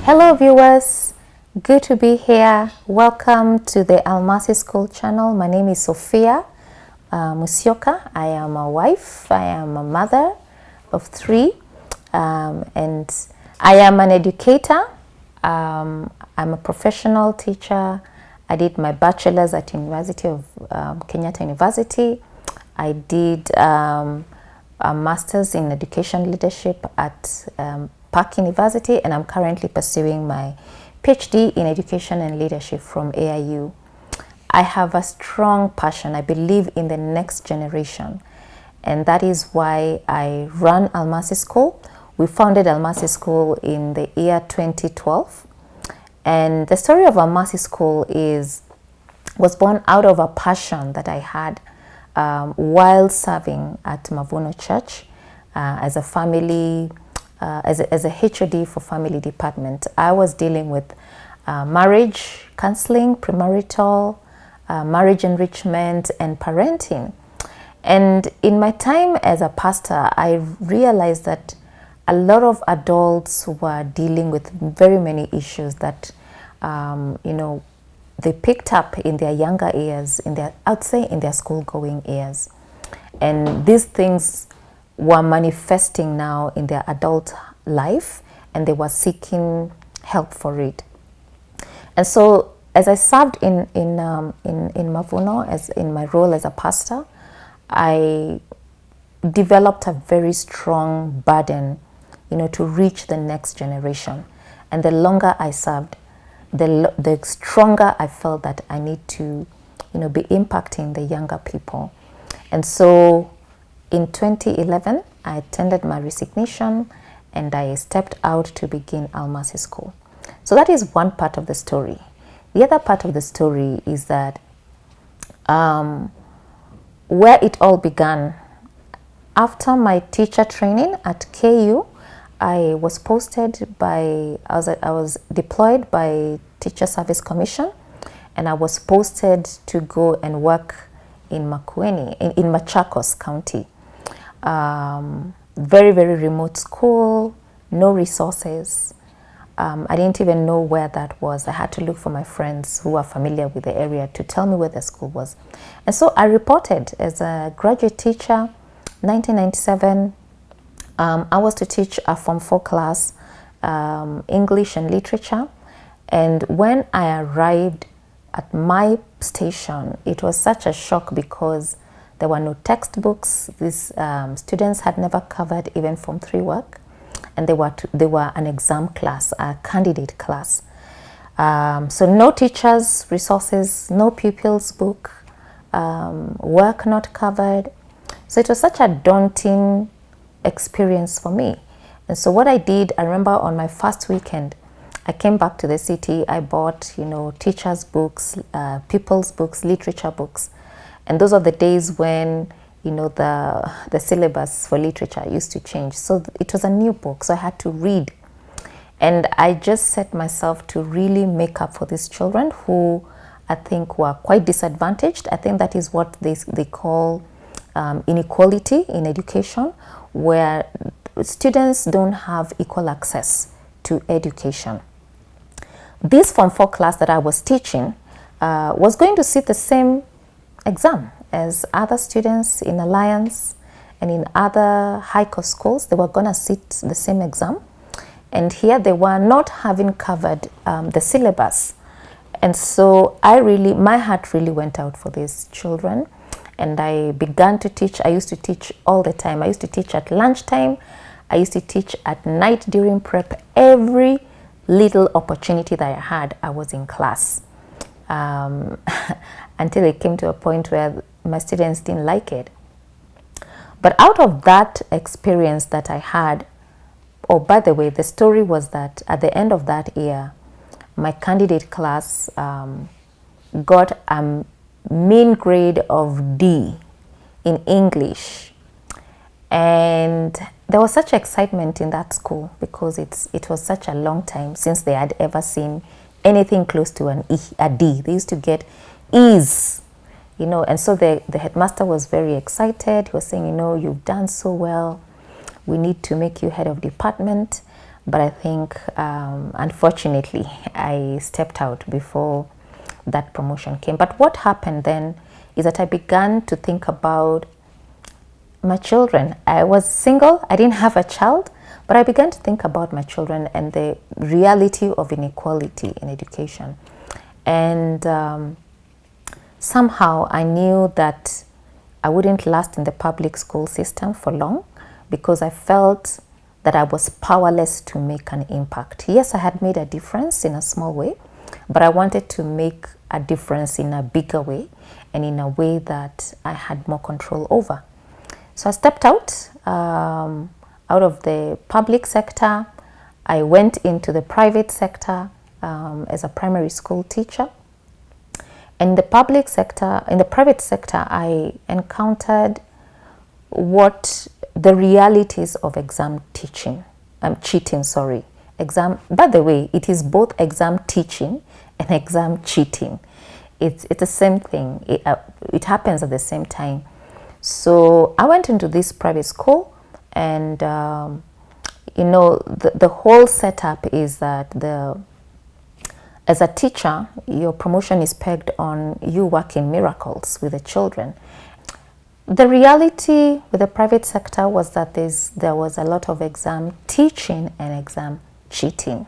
Hello viewers, good to be here. Welcome to the Almasi School channel. My name is Sophia Musioka. I am a wife, I am a mother of three, and I am an educator. I'm a professional teacher. I did my bachelor's at University of Kenyatta University. I did a master's in education leadership at Park University, and I'm currently pursuing my PhD in education and leadership from AIU. I have a strong passion. I believe in the next generation, and that is why I run Almasi School. We founded Almasi School in the year 2012, and the story of Almasi School was born out of a passion that I had while serving at Mavuno Church as a family, as a HOD for family department. I was dealing with marriage counseling, premarital, marriage enrichment, and parenting. And in my time as a pastor, I realized that a lot of adults were dealing with very many issues that, they picked up in their younger years, I'd say in their school-going years. And these things were manifesting now in their adult life, and they were seeking help for it. And so, as I served in Mavuno, as in my role as a pastor, I developed a very strong burden, to reach the next generation. And the longer I served, the stronger I felt that I need to, be impacting the younger people. And so, in 2011, I attended my resignation and I stepped out to begin Almasi School. So that is one part of the story. The other part of the story is that where it all began, after my teacher training at KU, I was deployed by Teacher Service Commission, and I was posted to go and work in Makueni, in Machakos County. Very, very remote school, no resources. I didn't even know where that was. I had to look for my friends who are familiar with the area to tell me where the school was. And so I reported as a graduate teacher, 1997. I was to teach a Form 4 class, English and literature. And when I arrived at my station, it was such a shock because there were no textbooks. These students had never covered even Form 3 work, and they were an exam class, a candidate class. So no teachers' resources, no pupils' book, work not covered. So it was such a daunting experience for me. And so what I did, I remember on my first weekend, I came back to the city. I bought, teachers' books, people's books, literature books. And those are the days when, the syllabus for literature used to change. So it was a new book, so I had to read. And I just set myself to really make up for these children who I think were quite disadvantaged. I think that is what they call inequality in education, where students don't have equal access to education. This Form 4 class that I was teaching was going to sit the same exam as other students in Alliance and in other high cost schools. They were going to sit the same exam, and here they were not having covered the syllabus. And so my heart really went out for these children, and I began to teach. I used to teach all the time. I used to teach at lunchtime. I used to teach at night during prep. Every little opportunity that I had, I was in class. Until it came to a point where my students didn't like it. But out of that experience that I had, by the way, the story was that at the end of that year, my candidate class got a mean grade of D in English. And there was such excitement in that school because it was such a long time since they had ever seen anything close to a D. They used to get E's, and so the headmaster was very excited. He was saying, you've done so well. We need to make you head of department. But I think, unfortunately, I stepped out before that promotion came. But what happened then is that I began to think about my children. I was single, I didn't have a child, but I began to think about my children and the reality of inequality in education. And somehow I knew that I wouldn't last in the public school system for long, because I felt that I was powerless to make an impact. Yes, I had made a difference in a small way, but I wanted to make a difference in a bigger way and in a way that I had more control over. So I stepped out of the public sector. I went into the private sector as a primary school teacher. In the private sector, I encountered what the realities of exam cheating. By the way, it is both exam teaching and exam cheating. It's the same thing. It happens at the same time. So I went into this private school, and the whole setup is that as a teacher, your promotion is pegged on you working miracles with the children. The reality with the private sector was that there was a lot of exam teaching and exam cheating.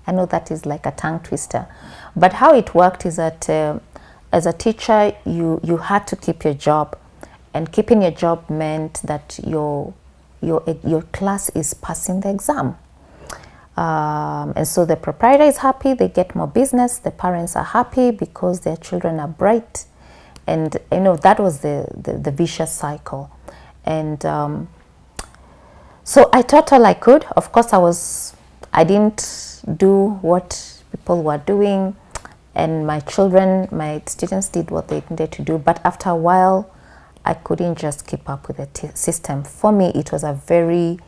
I know that is like a tongue twister, but how it worked is that as a teacher, you had to keep your job, and keeping your job meant that your class is passing the exam. And so the proprietor is happy, they get more business, the parents are happy because their children are bright. And that was the vicious cycle. And so I taught all I could. Of course, I didn't do what people were doing, and my students did what they needed to do. But after a while, I couldn't just keep up with the system. For me, it was a very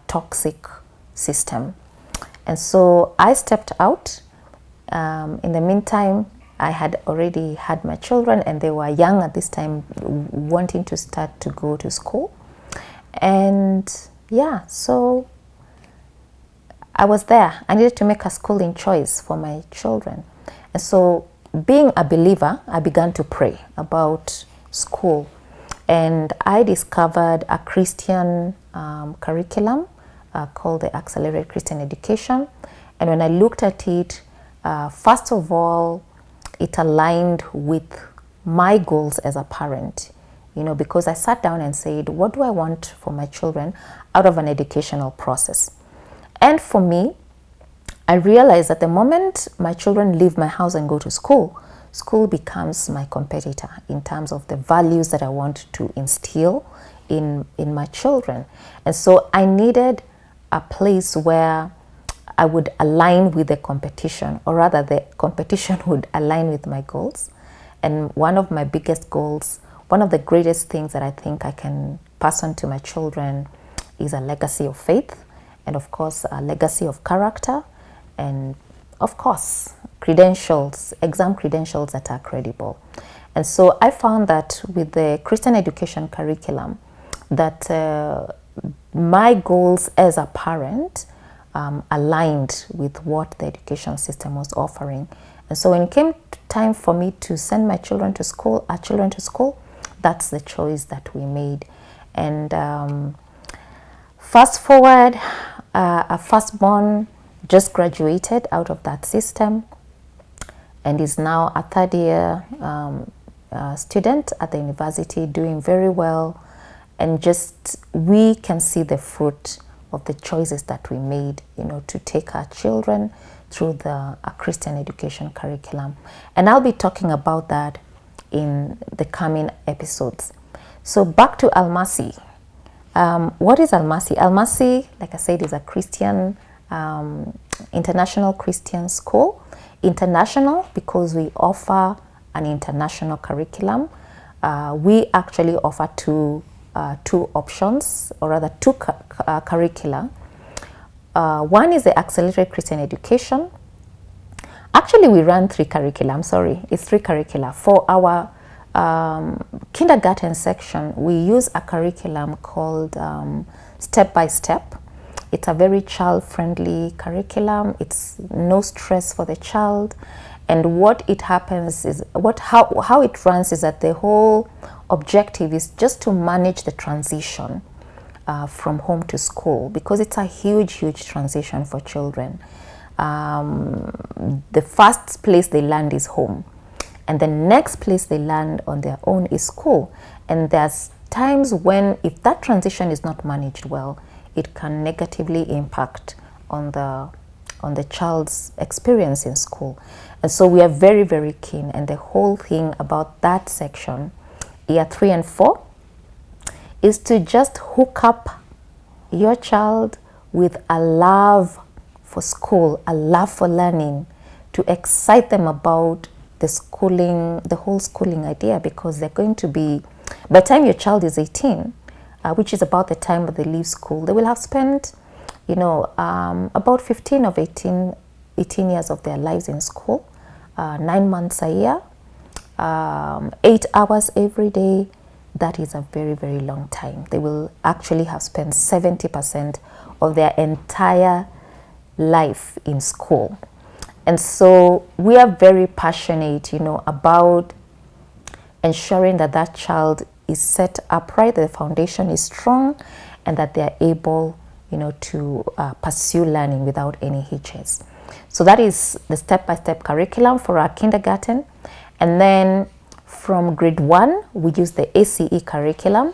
toxic system. And so I stepped out. In the meantime, I had already had my children, and they were young at this time, wanting to start to go to school. And yeah, so I was there. I needed to make a schooling choice for my children. And so, being a believer, I began to pray about school. And I discovered a Christian curriculum called the Accelerated Christian Education. And when I looked at it, first of all, it aligned with my goals as a parent, because I sat down and said, what do I want for my children out of an educational process? And for me, I realized that the moment my children leave my house and go to school, school becomes my competitor in terms of the values that I want to instill in my children. And so I needed a place where I would align with the competition, or rather the competition would align with my goals. And one of my biggest goals, one of the greatest things that I think I can pass on to my children, is a legacy of faith, and of course a legacy of character, and of course credentials, exam credentials that are credible. And so I found that with the Christian education curriculum, that my goals as a parent aligned with what the education system was offering. And so when it came time for me to send our children to school, that's the choice that we made. And fast forward, our firstborn just graduated out of that system and is now a third year student at the university, doing very well. And just we can see the fruit of the choices that we made, to take our children through the Christian education curriculum. And I'll be talking about that in the coming episodes. So back to Almasi. What is Almasi? Almasi, like I said, is a Christian, international Christian school. International because we offer an international curriculum. We actually offer two options, or rather two curricula. One is the Accelerated Christian Education. Actually, we run three curricula. It's three curricula. For our kindergarten section, we use a curriculum called Step by Step. It's a very child-friendly curriculum. It's no stress for the child. And what it happens is, how it runs is that the whole objective is just to manage the transition from home to school, because it's a huge transition for children. The first place they land is home, and the next place they land on their own is school. And there's times when, if that transition is not managed well, it can negatively impact on the child's experience in school. And so we are very keen, and the whole thing about that section, year 3 and 4, is to just hook up your child with a love for school, a love for learning, to excite them about the schooling, the whole schooling idea, because they're going to be, by the time your child is 18, which is about the time that they leave school, they will have spent, about 15 of 18 years of their lives in school, 9 months a year, 8 hours every day. That is a very long time. They will actually have spent 70% of their entire life in school. And so we are very passionate, about ensuring that that child is set upright, the foundation is strong, and that they are able, to pursue learning without any hitches. So that is the step-by-step curriculum for our kindergarten. And then from grade 1, we use the ACE curriculum.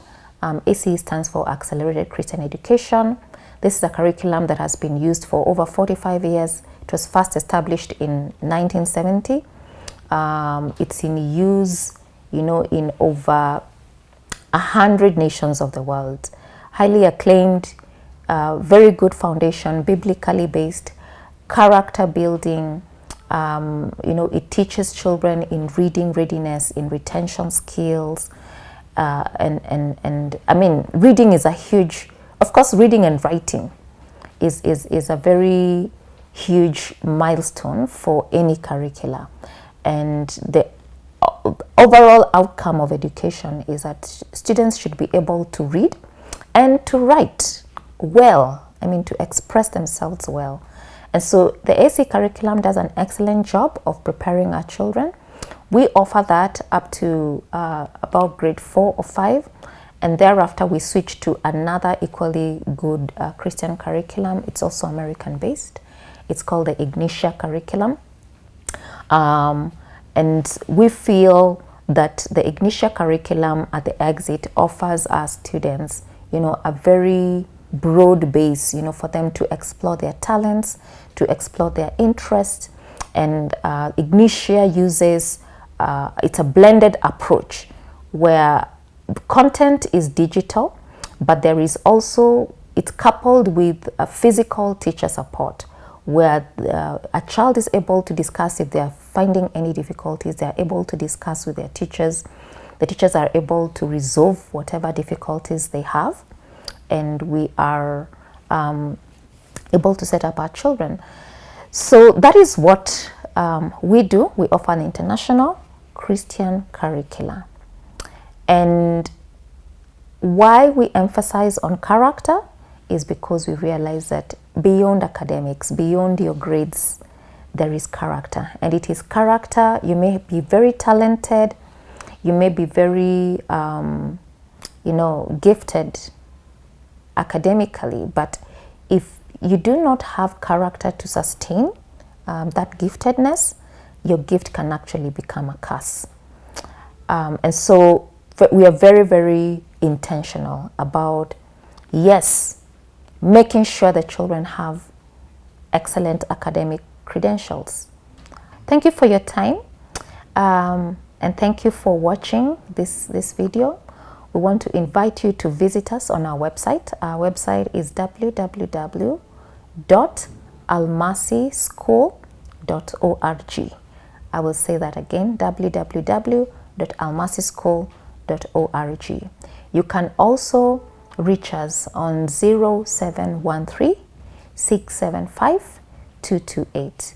ACE stands for Accelerated Christian Education. This is a curriculum that has been used for over 45 years. It was first established in 1970. It's in use, in over 100 nations of the world. Highly acclaimed, very good foundation, biblically based, character building. It teaches children in reading readiness, in retention skills, and I mean, reading is a huge, of course, reading and writing is a very huge milestone for any curricula. And the overall outcome of education is that students should be able to read and to write well, to express themselves well. And so the AC curriculum does an excellent job of preparing our children. We offer that up to about grade 4 or 5. And thereafter, we switch to another equally good Christian curriculum. It's also American-based. It's called the Ignitia curriculum. And we feel that the Ignitia curriculum at the exit offers our students, a very broad base, for them to explore their talents, to explore their interests. And Ignitia uses, it's a blended approach where content is digital, but there is also, it's coupled with a physical teacher support, where a child is able to discuss if they are finding any difficulties. They are able to discuss with their teachers. The teachers are able to resolve whatever difficulties they have, and we are able to set up our children. So that is what we do. We offer an international Christian curricula. And why we emphasize on character is because we realize that beyond academics, beyond your grades, there is character. And it is character. You may be very talented, you may be very gifted academically, but if you do not have character to sustain that giftedness, your gift can actually become a curse. And so we are very intentional about, yes, making sure that children have excellent academic credentials. Thank you for your time, and thank you for watching this video. We want to invite you to visit us on our website. Our website is www.almasischool.org. I will say that again, www.almasischool.org. You can also reach us on 0713 675 228.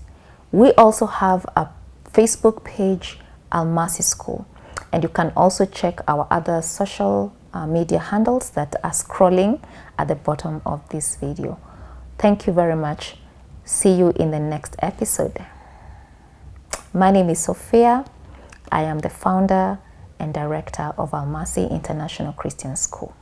We also have a Facebook page, Almasi School, and you can also check our other social media handles that are scrolling at the bottom of this video. Thank you very much. See you in the next episode. My name is Sophia. I am the founder and director of Almasi International Christian School.